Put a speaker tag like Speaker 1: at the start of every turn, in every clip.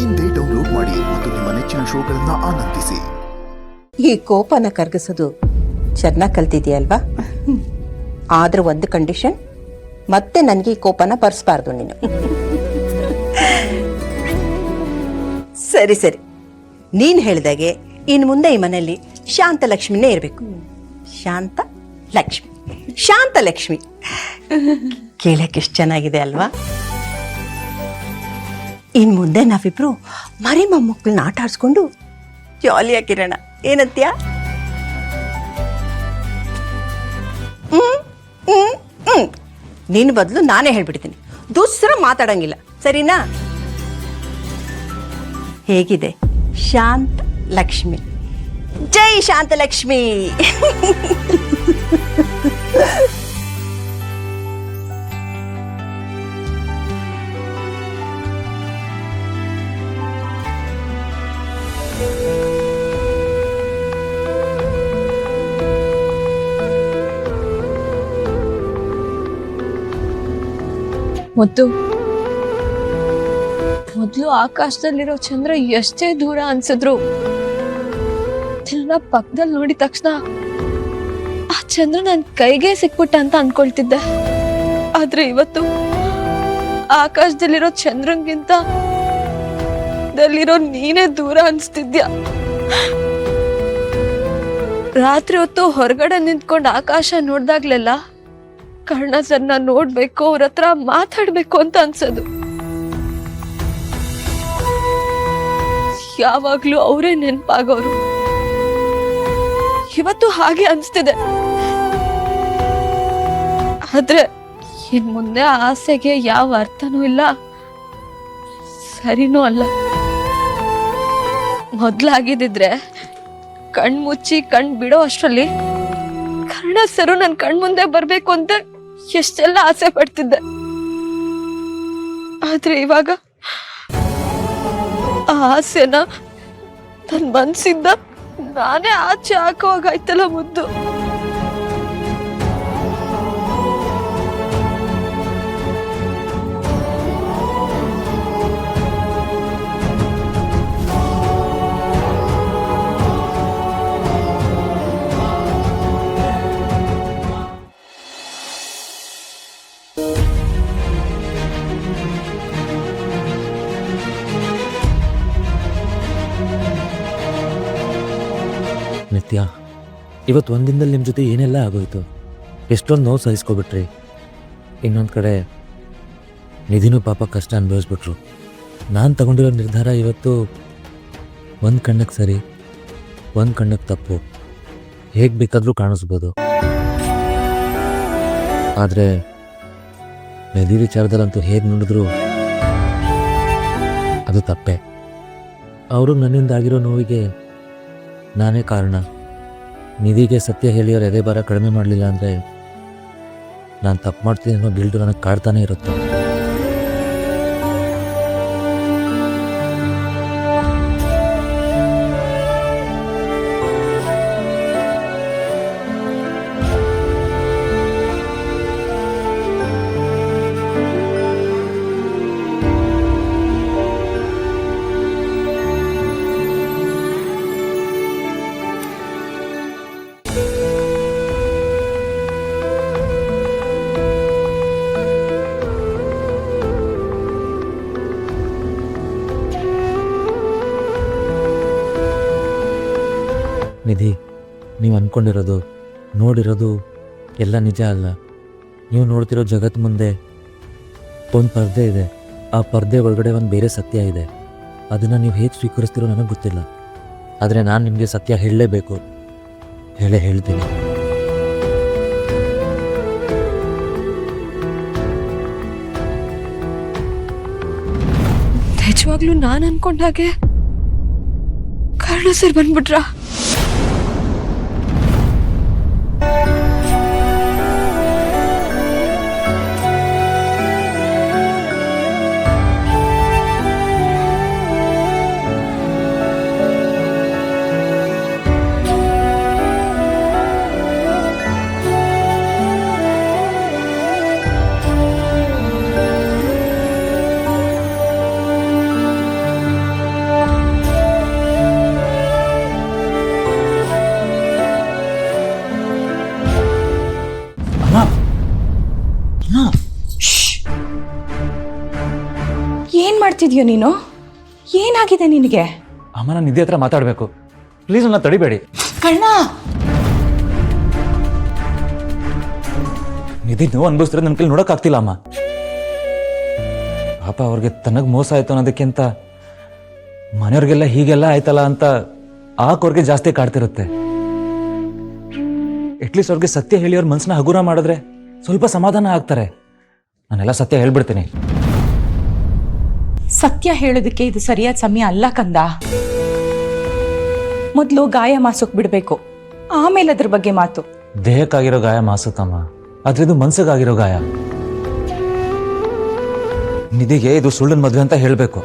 Speaker 1: ಇಂದೇ ಡೌನ್ಲೋಡ್ ಮಾಡಿ ಮತ್ತು ನಿಮ್ಮ ನೆಚ್ಚಿನ ಶೋಗಳನ್ನ ಆನಂದಿಸಿ.
Speaker 2: ಈ ಕೋಪನ ಕರಗಿಸೋದು ಚೆನ್ನಾಗಿ ಕಲ್ತಿದ್ಯಲ್ವಾ? ಆದ್ರೆ ಒಂದು ಕಂಡೀಷನ್, ಮತ್ತೆ ನನಗೆ ಈ ಕೋಪನ ಬರ್ಸ್ಬಾರ್ದು ನೀನು. ಸರಿ ಸರಿ, ನೀನ್ ಹೇಳ್ದಾಗೆ ಇನ್ನು ಮುಂದೆ ಈ ಮನೆಯಲ್ಲಿ ಶಾಂತ ಲಕ್ಷ್ಮಿನೇ ಇರಬೇಕು. ಶಾಂತ ಲಕ್ಷ್ಮಿ, ಶಾಂತ ಲಕ್ಷ್ಮಿ ಕೇಳಕ್ಕೆ ಎಷ್ಟು ಚೆನ್ನಾಗಿದೆ ಅಲ್ವಾ? ಇನ್ ಮುಂದೆ ನಾವಿಬ್ರು ಮರಿ ಮೊಮ್ಮಕ್ಕಳನ್ನ ಆಟ ಆಡ್ಸ್ಕೊಂಡು ಜಾಲಿಯಾಗಿರೋಣ, ಏನತ್ಯ? ನಿನ್ನ ಬದಲು ನಾನೇ ಹೇಳ್ಬಿಡ್ತೀನಿ, ದೂಸರ ಮಾತಾಡಂಗಿಲ್ಲ, ಸರಿನಾ? ಹೇಗಿದೆ ಶಾಂತ ಲಕ್ಷ್ಮಿ? ಜೈ ಶಾಂತ ಲಕ್ಷ್ಮಿ.
Speaker 3: ಮೊದಲು ಆಕಾಶದಲ್ಲಿರೋ ಚಂದ್ರ ಎಷ್ಟೇ ದೂರ ಅನ್ಸಿದ್ರು, ಪಕ್ಕದಲ್ಲಿ ನೋಡಿದ ತಕ್ಷಣ ಆ ಚಂದ್ರ ನನ್ ಕೈಗೆ ಸಿಕ್ಬಿಟ್ಟ ಅಂತ ಅನ್ಕೊಳ್ತಿದ್ದೆ. ಆದ್ರೆ ಇವತ್ತು ಆಕಾಶದಲ್ಲಿರೋ ಚಂದ್ರಂಗಿಂತ ನೀನೇ ದೂರ ಅನ್ಸ್ತಿದ್ಯಾ. ರಾತ್ರಿ ಹೊತ್ತು ಹೊರಗಡೆ ನಿಂತ್ಕೊಂಡು ಆಕಾಶ ನೋಡ್ದಾಗ್ಲೆಲ್ಲ ಕರ್ಣ ಸರ್ನ ನೋಡ್ಬೇಕು, ಅವ್ರ ಹತ್ರ ಮಾತಾಡ್ಬೇಕು ಅಂತ ಅನ್ಸೋದು. ಯಾವಾಗ್ಲೂ ಅವರೇ ನೆನ್ಪಾಗೋರು. ಇವತ್ತು ಹಾಗೆ ಅನ್ಸ್ತಿದೆ. ಆದ್ರೆ ಇನ್ ಮುಂದೆ ಆಸೆಗೆ ಯಾವ ಅರ್ಥನೂ ಇಲ್ಲ, ಸರಿನೂ ಅಲ್ಲ. ಮೊದ್ಲಾಗಿದ್ದಿದ್ರೆ ಕಣ್ ಮುಚ್ಚಿ ಕಣ್ ಬಿಡೋ ಅಷ್ಟ್ರಲ್ಲಿ ಕರ್ಣ ಸರು ನನ್ ಕಣ್ ಮುಂದೆ ಬರ್ಬೇಕು ಅಂತ ಎಷ್ಟೆಲ್ಲ ಆಸೆ ಪಡ್ತಿದ್ದೆ. ಆದ್ರೆ ಇವಾಗ ಆ ಆಸೆನ ನನ್ ಮನ್ಸಿಂದ ನಾನೇ ಆಚೆ ಹಾಕುವಾಗಾಯ್ತಲ್ಲ ಮುದ್ದು.
Speaker 4: ನಿತ್ಯ, ಇವತ್ತು ಒಂದಿನದಲ್ಲಿ ನಿಮ್ಮ ಜೊತೆ ಏನೆಲ್ಲ ಆಗೋಯ್ತು. ಎಷ್ಟೊಂದು ನೋವು ಸಹಿಸ್ಕೊಬಿಟ್ರಿ. ಇನ್ನೊಂದು ಕಡೆ ನಿಧಿನೂ ಪಾಪ ಕಷ್ಟ ಅನುಭವಿಸ್ಬಿಟ್ರು. ನಾನು ತಗೊಂಡಿರೋ ನಿರ್ಧಾರ ಇವತ್ತು ಒಂದು ಕಣ್ಣಕ್ಕೆ ಸರಿ, ಒಂದು ಕಣ್ಣಕ್ಕೆ ತಪ್ಪು, ಹೇಗೆ ಬೇಕಾದರೂ ಕಾಣಿಸ್ಬೋದು. ಆದರೆ ನಿಧಿ ವಿಚಾರದಲ್ಲಂತೂ ಹೇಗೆ ನೋಡಿದ್ರು ಅದು ತಪ್ಪೆ. ಅವರು ನನ್ನಿಂದ ಆಗಿರೋ ನೋವಿಗೆ ನಾನೇ ಕಾರಣ. ನಿಧಿಗೆ ಸತ್ಯ ಹೇಳಿ ಅವ್ರ ಎದೆ ಭಾರ ಕಡಿಮೆ ಮಾಡಲಿಲ್ಲ ಅಂದರೆ ನಾನು ತಪ್ಪು ಮಾಡ್ತೀನಿ ಅನ್ನೋ ಗಿಲ್ಟು ನನಗೆ ಕಾಡ್ತಾನೆ ಇರುತ್ತೆ. ನಿಧಿ, ನೀವು ಅಂದ್ಕೊಂಡಿರೋದು ನೋಡಿರೋದು ಎಲ್ಲ ನಿಜ ಅಲ್ಲ. ನೀವು ನೋಡ್ತಿರೋ ಜಗತ್ತು ಮುಂದೆ ಒಂದು ಪರ್ದೆ ಇದೆ. ಆ ಪರ್ದೆ ಒಳಗಡೆ ಒಂದು ಬೇರೆ ಸತ್ಯ ಇದೆ. ಅದನ್ನು ನೀವು ಹೇಗೆ ಸ್ವೀಕರಿಸ್ತೀರೋ ನನಗೆ ಗೊತ್ತಿಲ್ಲ. ಆದರೆ ನಾನು ನಿಮಗೆ ಸತ್ಯ ಹೇಳಲೇಬೇಕು, ಹೇಳ್ತೀನಿ.
Speaker 3: ನಿಜವಾಗ್ಲೂ ನಾನು ಅನ್ಕೊಂಡಾಗೆ ಕರ್ಣ ಸರ್ ಬಂದ್ಬಿಟ್ರ?
Speaker 5: ಏನ್ ಮಾಡ್ತಿದ್ಯೋ ನೀನು? ಏನಾಗಿದೆ ನಿನಗೆ?
Speaker 6: ಅಮ್ಮ, ನಾನು ನಿಧಿ ಹತ್ರ ಮಾತಾಡಬೇಕು. ಪ್ಲೀಸ್ ನನ್ನ ತಡಿಬೇಡಿ.
Speaker 5: ಕರ್ಣ,
Speaker 6: ನಿಧಿ ನೋವು ಅನ್ಭವಿಸ್ತಿರೋದು ನನ್ನ ಕೈಲಿ ನೋಡೋಕ್ಕಾಗ್ತಿಲ್ಲ ಅಮ್ಮ. ಪಾಪ ಅವ್ರಿಗೆ ತನಗೆ ಮೋಸ ಆಯ್ತು ಅನ್ನೋದಕ್ಕಿಂತ ಮನೆಯವ್ರಿಗೆಲ್ಲ ಹೀಗೆಲ್ಲ ಆಯ್ತಲ್ಲ ಅಂತ ಅವ್ರಿಗೆ ಜಾಸ್ತಿ ಕಾಡ್ತಿರುತ್ತೆ. ಅಟ್ಲೀಸ್ಟ್ ಅವ್ರಿಗೆ ಸತ್ಯ ಹೇಳಿ ಅವ್ರ ಮನಸ್ಸನ್ನ ಹಗುರ ಮಾಡಿದ್ರೆ ಸ್ವಲ್ಪ ಸಮಾಧಾನ ಆಗ್ತಾರೆ. ನಾನೆಲ್ಲ ಸತ್ಯ ಹೇಳ್ಬಿಡ್ತೀನಿ.
Speaker 5: ಸತ್ಯ ಹೇಳೋದಕ್ಕೆ ಇದು ಸರಿಯಾದ ಸಮಯ ಅಲ್ಲ ಕಂದ. ಮೊದಲು ಗಾಯ ಮಾಸೋಕ್ ಬಿಡ್ಬೇಕು, ಆಮೇಲೆ ಅದ್ರ ಬಗ್ಗೆ ಮಾತು.
Speaker 6: ದೇಹಕ್ಕಾಗಿರೋ ಗಾಯ ಮಾಸುತ್ತಮ್ಮ, ಆದ್ರೆ ಇದು ಮನ್ಸಿಗಾಗಿರೋ ಗಾಯ. ನಿಧಿಗೆ ಇದು ಸುಳ್ಳನ್ ಮದ್ವೆ ಅಂತ ಹೇಳ್ಬೇಕು.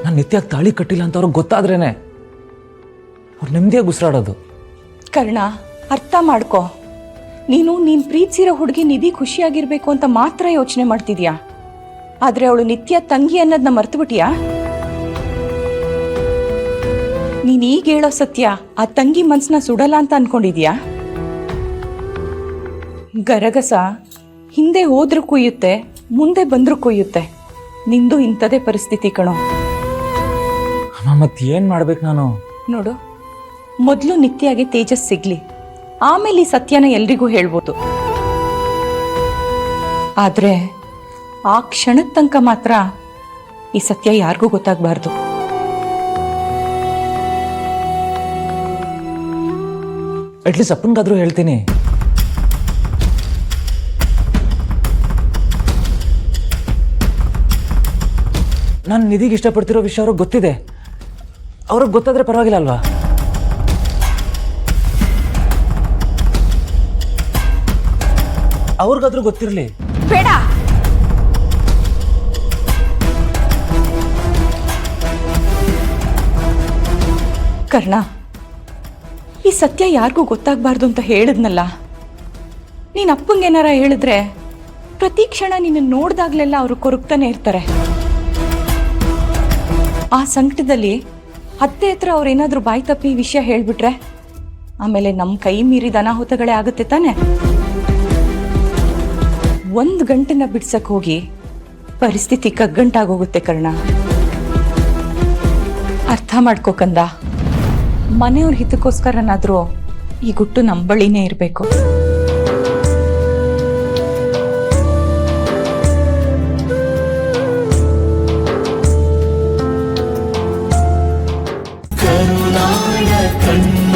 Speaker 6: ನಾನು ನಿತ್ಯ ತಾಳಿ ಕಟ್ಟಿಲ್ಲ ಅಂತ ಅವ್ರಿಗೆ ಗೊತ್ತಾದ್ರೇನೆ ಅವ್ರು ನೆಮ್ಮದಿಯಾಗಿ ಉಸಿರಾಡೋದು.
Speaker 5: ಕರ್ಣ, ಅರ್ಥ ಮಾಡ್ಕೋ. ನೀನ್ ಪ್ರೀತಿಸಿರೋ ಹುಡುಗಿ ನಿಧಿ ಖುಷಿಯಾಗಿರ್ಬೇಕು ಅಂತ ಮಾತ್ರ ಯೋಚನೆ ಮಾಡ್ತಿದ್ಯಾ. ಆದ್ರೆ ಅವಳು ನಿತ್ಯ ತಂಗಿ ಅನ್ನೋದನ್ನ ಮರ್ತು ಬಿಟ್ಟಿಯಾ? ನೀನ್ ಈಗ ಹೇಳೋ ಸತ್ಯ ಆ ತಂಗಿ ಮನ್ಸನ್ನ ಸುಡಲ್ಲ ಅಂತ ಅನ್ಕೊಂಡಿದ್ಯಾ? ಗರಗಸ ಹಿಂದೆ ಹೋದ್ರೂ ಕೊಯ್ಯುತ್ತೆ, ಮುಂದೆ ಬಂದ್ರೂ ಕೊಯ್ಯುತ್ತೆ. ನಿಂದು ಇಂಥದೇ ಪರಿಸ್ಥಿತಿ ಕಣೋ.
Speaker 6: ಅಮ್ಮ, ಮತ್ತೆ ಏನ್ ಮಾಡ್ಬೇಕು ನಾನು?
Speaker 5: ನೋಡು, ಮೊದಲು ನಿತ್ಯಾಗೆ ತೇಜಸ್ ಸಿಗ್ಲಿ, ಆಮೇಲೆ ಈ ಸತ್ಯನ ಎಲ್ರಿಗೂ ಹೇಳ್ಬೋದು. ಆದ್ರೆ ಆ ಕ್ಷಣದ ತನಕ ಮಾತ್ರ ಈ ಸತ್ಯ ಯಾರಿಗೂ ಗೊತ್ತಾಗಬಾರ್ದು.
Speaker 6: ಅಟ್ಲೀಸ್ಟ್ ಅಪ್ಪನ್ಗಾದ್ರೂ ಹೇಳ್ತೀನಿ. ನಾನು ನಿಧಿಗೆ ಇಷ್ಟಪಡ್ತಿರೋ ವಿಷಯ ಅವ್ರಿಗೆ ಗೊತ್ತಿದೆ. ಅವ್ರಿಗೆ ಗೊತ್ತಾದ್ರೆ ಪರವಾಗಿಲ್ಲ ಅಲ್ವಾ? ಅವ್ರಿಗಾದ್ರೂ ಗೊತ್ತಿರಲಿ.
Speaker 5: ಬೇಡ. ಕರ್ಣ, ಈ ಸತ್ಯ ಯಾರಿಗೂ ಗೊತ್ತಾಗಬಾರ್ದು ಅಂತ ಹೇಳಿದ್ನಲ್ಲ. ನೀನ್ ಅಪ್ಪಂಗೇನಾರ ಹೇಳಿದ್ರೆ ಪ್ರತಿ ಕ್ಷಣ ನಿನ್ನ ನೋಡ್ದಾಗ್ಲೆಲ್ಲ ಅವರು ಕೊರಗ್ತಾನೆ ಇರ್ತಾರೆ. ಆ ಸಂಕಟದಲ್ಲಿ ಅತ್ತೆ ಹತ್ರ ಅವ್ರೇನಾದ್ರೂ ಬಾಯಿ ತಪ್ಪಿ ಈ ವಿಷಯ ಹೇಳ್ಬಿಟ್ರೆ ಆಮೇಲೆ ನಮ್ಮ ಕೈ ಮೀರಿದ ಅನಾಹುತಗಳೇ ಆಗುತ್ತೆ ತಾನೆ. 1 ಗಂಟೆನ ಬಿಡ್ಸಕ್ ಹೋಗಿ ಪರಿಸ್ಥಿತಿ ಕಗ್ಗಂಟಾಗೋಗುತ್ತೆ ಕರ್ಣ. ಅರ್ಥ ಮಾಡ್ಕೋ ಕಂದ. ಮನೆಯವ್ರ ಹಿತಕ್ಕೋಸ್ಕರನಾದ್ರೂ ಈ ಗುಟ್ಟು ನಮ್ಮ ಬಳಿನೇ ಇರಬೇಕು.
Speaker 1: ಕರುನಾಡ ಕಣ್ಣ